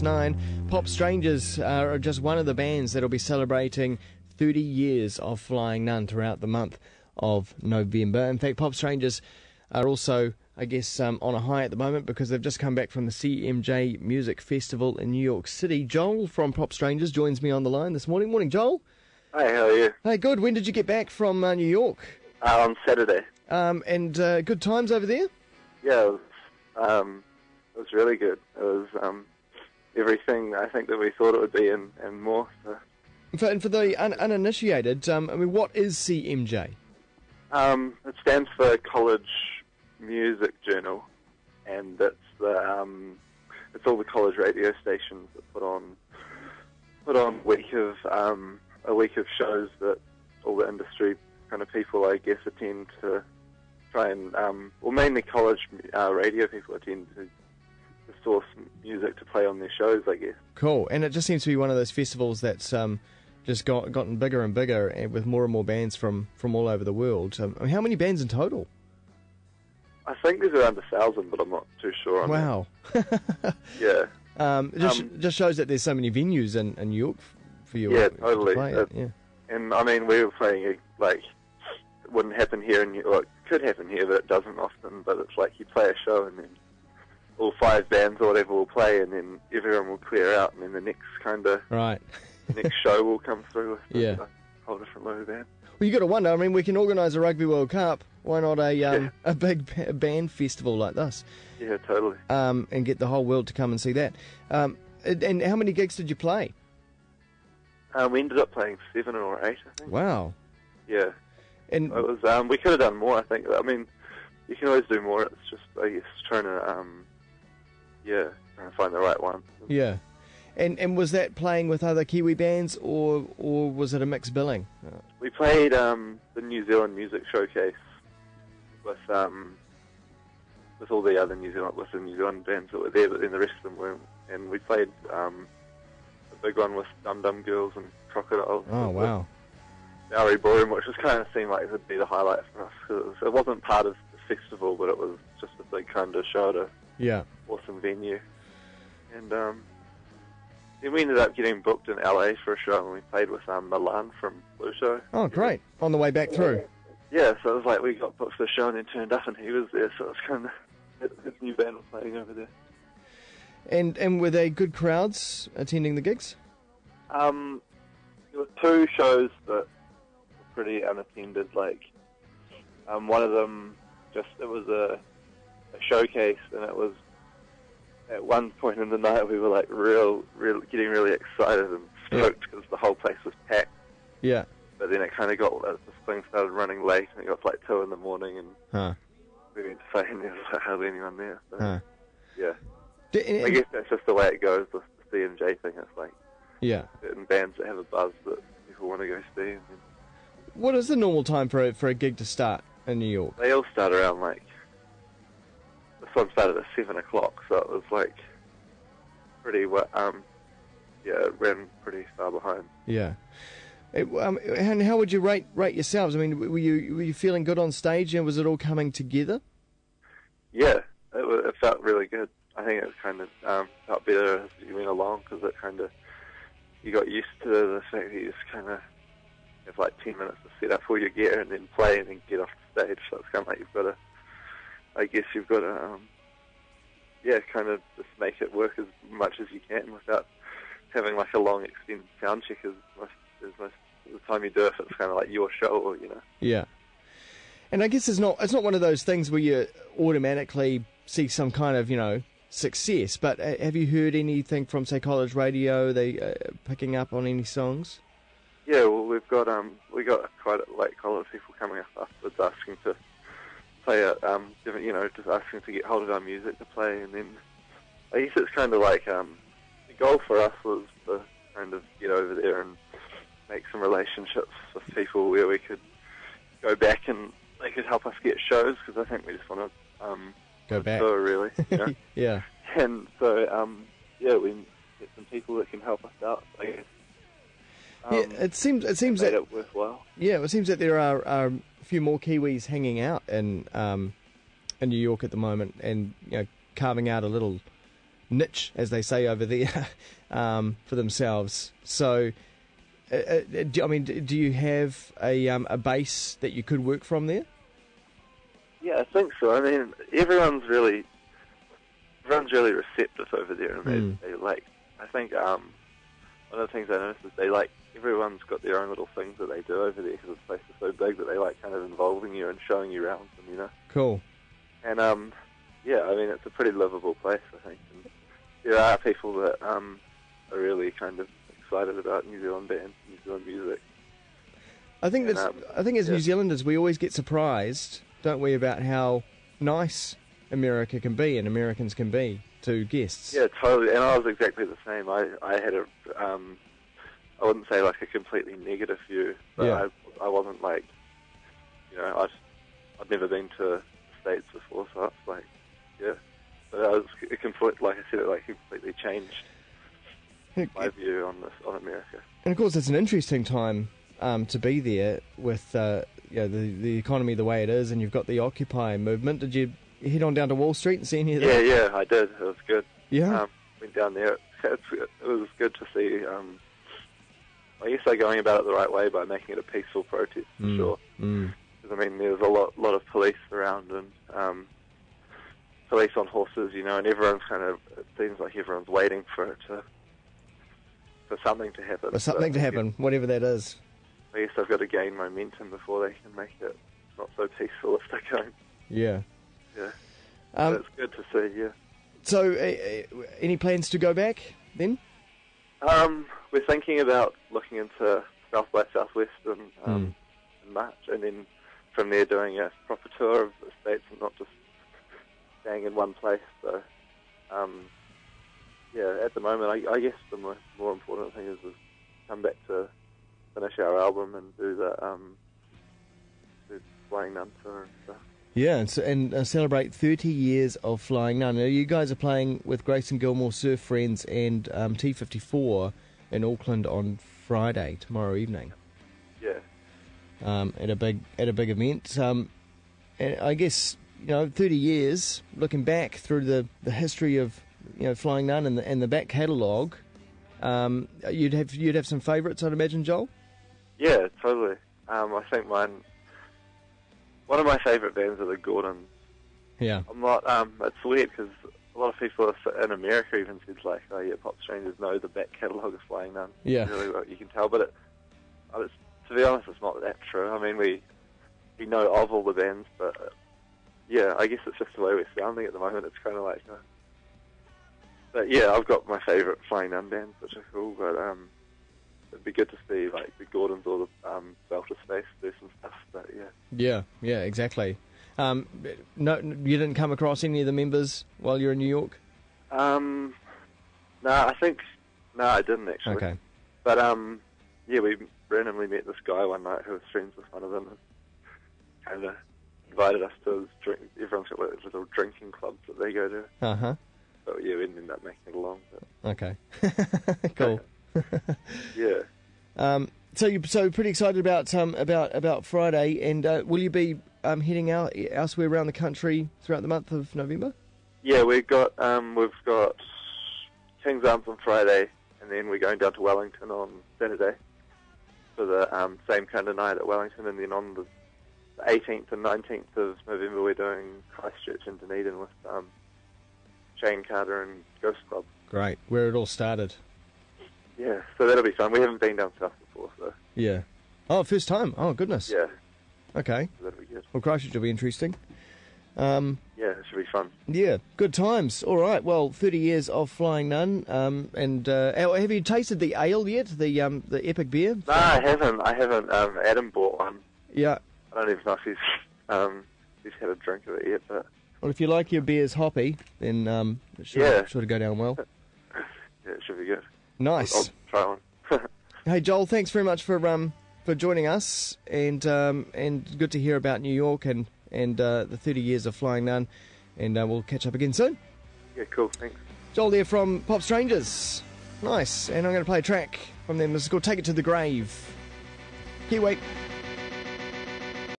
9. Popstrangers are just one of the bands that will be celebrating 30 years of Flying Nun throughout the month of November. In fact, Popstrangers are also, I guess, on a high at the moment because they've just come back from the CMJ Music Festival in New York City. Joel from Popstrangers joins me on the line this morning. Morning, Joel. Hey, how are you? Hey, good. When did you get back from New York? On Saturday. And good times over there? Yeah, it was really good. It was everything I think that we thought it would be and more. So. And for the uninitiated, I mean, what is CMJ? It stands for College Music Journal, and it's all the college radio stations that put on a week of shows that all the industry kind of people, I guess, attend to try and, well, mainly college radio people attend to source music to play on their shows, I guess. Cool. And it just seems to be one of those festivals that's just gotten bigger and bigger, and with more and more bands from all over the world. I mean, how many bands in total? I think there's around 1,000, but I'm not too sure on wow. that. Yeah. Just shows that there's so many venues in New York for you. Yeah, totally. To play at. Yeah. And I mean, we were playing like it wouldn't happen here, it could happen here, but it doesn't often. But it's like you play a show, and then all 5 bands or whatever will play, and then everyone will clear out, and then the next next show will come through with a whole different load of bands. Well, you got to wonder. I mean, we can organise a Rugby World Cup. Why not a big band festival like this? Yeah, totally. And get the whole world to come and see that. And how many gigs did you play? We ended up playing 7 or 8, I think. Wow. Yeah. And it was. We could have done more, I think. I mean, you can always do more. It's just, I guess, trying to find the right one. Yeah. And was that playing with other Kiwi bands, or was it a mixed billing? We played the New Zealand Music Showcase with all the other New Zealand bands that were there, but then the rest of them weren't. And we played a big one with Dum Dum Girls and Crocodiles. Oh, wow. Bowery Ballroom, which was kind of seemed like it would be the highlight for us, because it wasn't part of the festival, but it was just a big kind of show at an awesome venue. And then we ended up getting booked in LA for a show, and we played with Milan from Pluto. Oh, great. On the way back through. Yeah, so it was like we got booked for the show and then turned up and he was there, so it was kind of his new band was playing over there. And were they good crowds attending the gigs? There were 2 shows that were pretty unattended. Like, one of them, it was a showcase, and it was, at one point in the night, we were like getting really excited and stoked because the whole place was packed. Yeah. But then it kind of got, this thing started running late, and it got to like 2 in the morning, and we went to play, and there was like hardly anyone there. So, yeah. I guess that's just the way it goes with the CMJ thing. It's like certain bands that have a buzz that people want to go see. And what is the normal time for a gig to start in New York? They all start around this one started at 7 o'clock, so it was like pretty, it ran pretty far behind. Yeah. And how would you rate yourselves? I mean, were you feeling good on stage, and was it all coming together? Yeah, it felt really good. I think it kind of felt better as you went along, because it kind of, you got used to the fact that you just kind of have like 10 minutes to set up all your gear and then play and then get off the stage. So it's kind of like you've got to, kind of just make it work as much as you can without having like a long extended sound check as most of the time you do if it's kind of like your show, Yeah. And I guess it's not one of those things where you automatically see some kind of, success, but have you heard anything from, say, college radio? Are they picking up on any songs? Yeah, well, we got quite a lot of people coming up afterwards asking to play just asking to get hold of our music to play, and then I guess it's kind of like the goal for us was to kind of get over there and make some relationships with people where we could go back and they could help us get shows, because I think we just want to go back. Tour, really. Yeah. And so, we get some people that can help us out, I guess. It seems that it worthwhile. Yeah, it seems that there are a few more Kiwis hanging out in New York at the moment, and carving out a little niche, as they say over there, for themselves. So, do you have a base that you could work from there? Yeah, I think so. I mean, everyone's really receptive over there, and they like. I think one of the things I noticed is they like. Everyone's got their own little things that they do over there because the place is so big that they like kind of involving you and showing you around them, you know. Cool. And yeah, I mean it's a pretty livable place, I think. And there are people that are really kind of excited about New Zealand bands, New Zealand music. I think as New Zealanders we always get surprised, don't we, about how nice America can be and Americans can be to guests. Yeah, totally. And I was exactly the same. I had a I wouldn't say like a completely negative view, but I wasn't like, you know, I'd never been to the States before, so it's like, yeah. But I was like I said, it like completely changed my view on America. And of course, it's an interesting time to be there with the economy the way it is, and you've got the Occupy movement. Did you head on down to Wall Street and see any of that? Yeah, I did. It was good. Yeah. Went down there. It was good to see. I guess they're going about it the right way by making it a peaceful protest, for sure. Because, I mean, there's a lot of police around and police on horses, you know, and everyone's kind of, it seems like everyone's waiting for something to happen. For something to happen, whatever that is. I guess they've got to gain momentum before they can make it not so peaceful if they're going. Yeah. Yeah. So it's good to see, yeah. So, any plans to go back then? We're thinking about looking into South by Southwest in March, and then from there doing a proper tour of the States and not just staying in one place. So, yeah, at the moment, I guess the more important thing is come back to finish our album and do the Flying Nun tour and stuff. Yeah, and celebrate 30 years of Flying Nun. Now, you guys are playing with Grayson Gilmore, Surf Friends, and T54 in Auckland on Friday, tomorrow evening. Yeah. At a big event. And I guess 30 years, looking back through the history of Flying Nun and the back catalogue, you'd have some favourites, I'd imagine, Joel. Yeah, totally. I think one of my favourite bands are the Gordons. Yeah. I'm not. It's weird because a lot of people in America even said like, "Oh yeah, Popstrangers know the back catalogue of Flying Nun." Yeah. Really well, you can tell, but to be honest, it's not that true. I mean, we know of all the bands, but yeah, I guess it's just the way we're sounding at the moment. It's kind of like, but yeah, I've got my favourite Flying Nun bands, which are cool. But it'd be good to see like the Gordons or the Belter Space do some stuff. But yeah. Yeah, exactly. No, you didn't come across any of the members while you were in New York? No, I didn't actually. Okay. But yeah, we randomly met this guy one night who was friends with one of them, and kind of invited us to his drink. Everyone's got like little drinking clubs that they go to. But yeah, we didn't end up making it along. But. Okay. Cool. Yeah. So you're pretty excited about Friday, and will you be heading out elsewhere around the country throughout the month of November? Yeah, we've got King's Arms on Friday, and then we're going down to Wellington on Saturday for the same kind of night at Wellington, and then on the 18th and 19th of November we're doing Christchurch and Dunedin with Shane Carter and Ghost Club. Great, where it all started. Yeah, so that'll be fun. We haven't been down south before, so... Yeah. Oh, first time? Oh, goodness. Yeah. Okay. So that'll be good. Well, Christchurch will be interesting. Yeah, it should be fun. Yeah, good times. All right, well, 30 years of Flying Nun. And have you tasted the ale yet, the epic beer? No, I haven't. Adam bought one. Yeah. I don't even know if he's had a drink of it yet, but... Well, if you like your beers hoppy, then it should go down well. Yeah, it should be good. Nice. I'll try one. Hey, Joel, thanks very much for joining us, and good to hear about New York and the 30 years of Flying Nun, and we'll catch up again soon. Yeah, cool, thanks. Joel there from Popstrangers. Nice, and I'm going to play a track from them. This is called Take It to the Grave. Here, wait.